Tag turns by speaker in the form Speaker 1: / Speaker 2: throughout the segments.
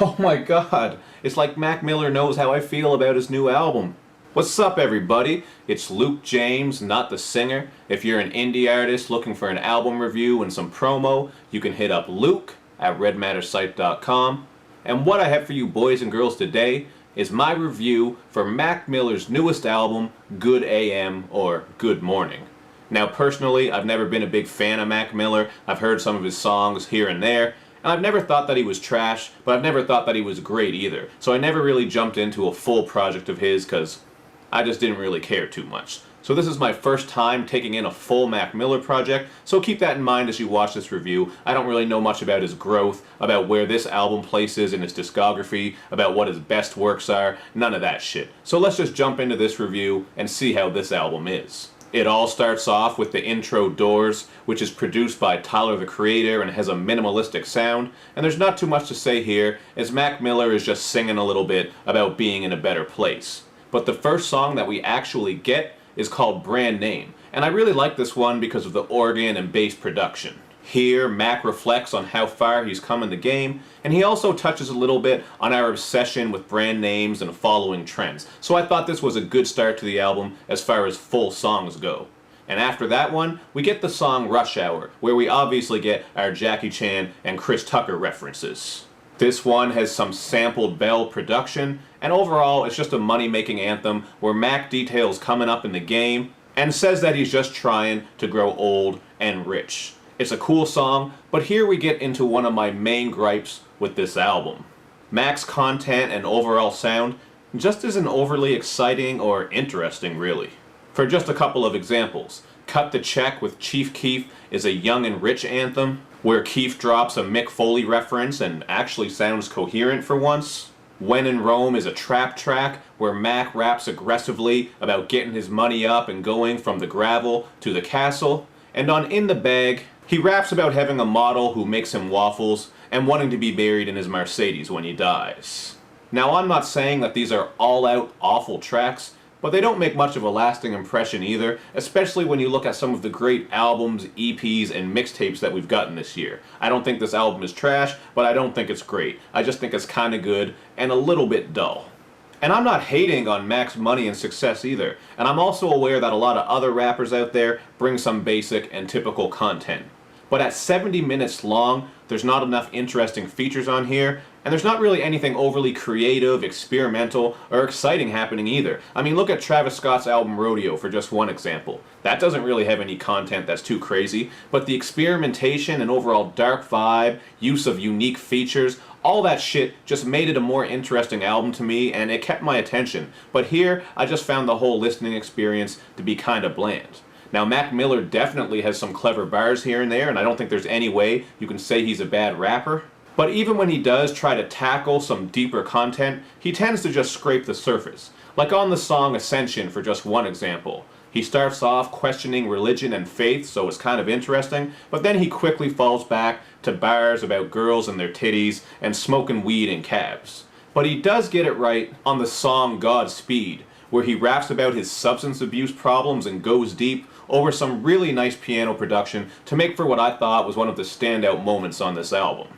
Speaker 1: Oh my god, it's like Mac Miller knows how I feel about his new album. What's up everybody? It's Luke James, not the singer. If you're an indie artist looking for an album review and some promo, you can hit up Luke at redmattersite.com. And what I have for you boys and girls today is my review for Mac Miller's newest album, Good AM or Good Morning. Now personally, I've never been a big fan of Mac Miller. I've heard some of his songs here and there. And I've never thought that he was trash, but I've never thought that he was great either. So I never really jumped into a full project of his because I just didn't really care too much. So this is my first time taking in a full Mac Miller project, so keep that in mind as you watch this review. I don't really know much about his growth, about where this album places in his discography, about what his best works are, none of that shit. So let's just jump into this review and see how this album is. It all starts off with the intro Doors, which is produced by Tyler the Creator and has a minimalistic sound, and there's not too much to say here, as Mac Miller is just singing a little bit about being in a better place. But the first song that we actually get is called Brand Name, and I really like this one because of the organ and bass production. Here, Mac reflects on how far he's come in the game, and he also touches a little bit on our obsession with brand names and following trends. So I thought this was a good start to the album as far as full songs go. And after that one, we get the song Rush Hour, where we obviously get our Jackie Chan and Chris Tucker references. This one has some sampled bell production, and overall it's just a money-making anthem where Mac details coming up in the game and says that he's just trying to grow old and rich. It's a cool song, but here we get into one of my main gripes with this album. Mac's content and overall sound just isn't overly exciting or interesting really. For just a couple of examples, Cut the Check with Chief Keef is a young and rich anthem, where Keef drops a Mick Foley reference and actually sounds coherent for once. When in Rome is a trap track, where Mac raps aggressively about getting his money up and going from the gravel to the castle. And on In the Bag, he raps about having a model who makes him waffles and wanting to be buried in his Mercedes when he dies. Now I'm not saying that these are all-out awful tracks, but they don't make much of a lasting impression either, especially when you look at some of the great albums, EPs, and mixtapes that we've gotten this year. I don't think this album is trash, but I don't think it's great. I just think it's kinda good and a little bit dull. And I'm not hating on Mac's money and success either, and I'm also aware that a lot of other rappers out there bring some basic and typical content. But at 70 minutes long, there's not enough interesting features on here, and there's not really anything overly creative, experimental, or exciting happening either. I mean, look at Travis Scott's album Rodeo for just one example. That doesn't really have any content that's too crazy, but the experimentation and overall dark vibe, use of unique features, all that shit just made it a more interesting album to me, and it kept my attention. But here, I just found the whole listening experience to be kinda bland. Now, Mac Miller definitely has some clever bars here and there, and I don't think there's any way you can say he's a bad rapper. But even when he does try to tackle some deeper content, he tends to just scrape the surface. Like on the song Ascension, for just one example. He starts off questioning religion and faith, so it's kind of interesting, but then he quickly falls back to bars about girls and their titties and smoking weed in cabs. But he does get it right on the song Godspeed, where he raps about his substance abuse problems and goes deep over some really nice piano production to make for what I thought was one of the standout moments on this album.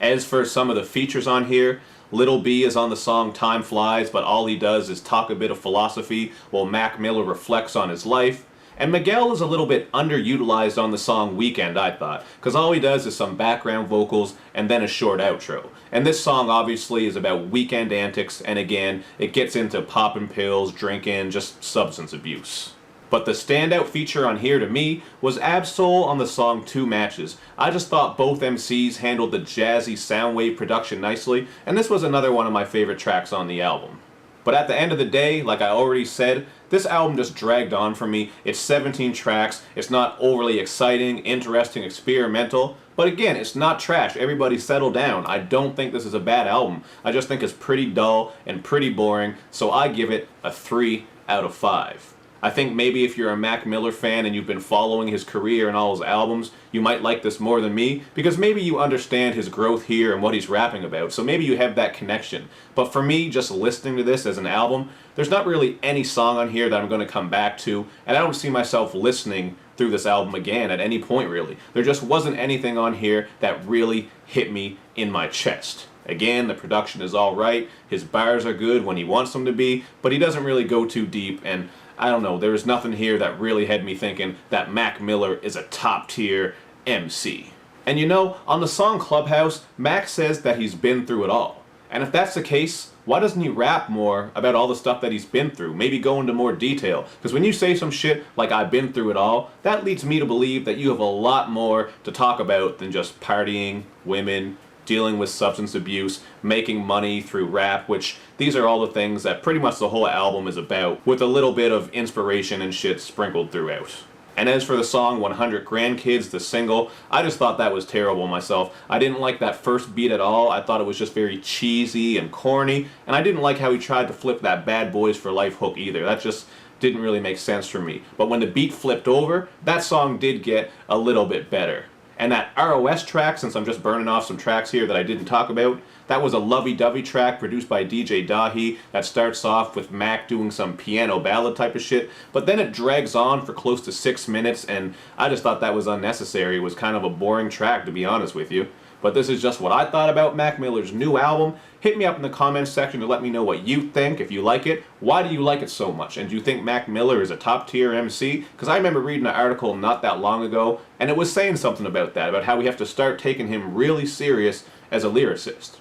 Speaker 1: As for some of the features on here, Little B is on the song Time Flies, but all he does is talk a bit of philosophy while Mac Miller reflects on his life. And Miguel is a little bit underutilized on the song Weekend, I thought, because all he does is some background vocals and then a short outro. And this song obviously is about weekend antics, and again, it gets into popping pills, drinking, just substance abuse. But the standout feature on here to me was Ab-Soul on the song Two Matches. I just thought both MCs handled the jazzy soundwave production nicely, and this was another one of my favorite tracks on the album. But at the end of the day, like I already said, this album just dragged on for me. It's 17 tracks, it's not overly exciting, interesting, experimental, but again, it's not trash. Everybody settle down. I don't think this is a bad album. I just think it's pretty dull and pretty boring, so I give it a 3 out of 5. I think maybe if you're a Mac Miller fan and you've been following his career and all his albums, you might like this more than me, because maybe you understand his growth here and what he's rapping about, so maybe you have that connection. But for me, just listening to this as an album, there's not really any song on here that I'm going to come back to, and I don't see myself listening through this album again at any point really. There just wasn't anything on here that really hit me in my chest. Again, the production is alright, his bars are good when he wants them to be, but he doesn't really go too deep, and I don't know, there was nothing here that really had me thinking that Mac Miller is a top tier MC. And you know, on the song Clubhouse, Mac says that he's been through it all. And if that's the case, why doesn't he rap more about all the stuff that he's been through? Maybe go into more detail. Because when you say some shit like I've been through it all, that leads me to believe that you have a lot more to talk about than just partying, women, dealing with substance abuse, making money through rap, which these are all the things that pretty much the whole album is about, with a little bit of inspiration and shit sprinkled throughout. And as for the song 100 Grandkids, the single, I just thought that was terrible myself. I didn't like that first beat at all. I thought it was just very cheesy and corny, and I didn't like how he tried to flip that Bad Boys for Life hook either. That just didn't really make sense for me. But when the beat flipped over, that song did get a little bit better. And that ROS track, since I'm just burning off some tracks here that I didn't talk about, that was a lovey-dovey track produced by DJ Dahi that starts off with Mac doing some piano ballad type of shit, but then it drags on for close to 6 minutes, and I just thought that was unnecessary. It was kind of a boring track, to be honest with you. But this is just what I thought about Mac Miller's new album. Hit me up in the comments section to let me know what you think, if you like it. Why do you like it so much? And do you think Mac Miller is a top tier MC? Because I remember reading an article not that long ago, and it was saying something about that, about how we have to start taking him really serious as a lyricist.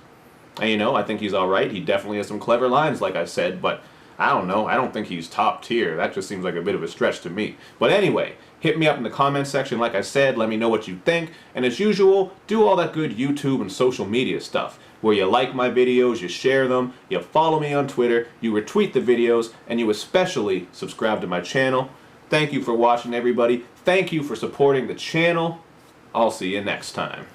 Speaker 1: And you know, I think he's alright. He definitely has some clever lines, like I said, but I don't know. I don't think he's top tier. That just seems like a bit of a stretch to me. But anyway, hit me up in the comments section, like I said. Let me know what you think. And as usual, do all that good YouTube and social media stuff, where you like my videos, you share them, you follow me on Twitter, you retweet the videos, and you especially subscribe to my channel. Thank you for watching, everybody. Thank you for supporting the channel. I'll see you next time.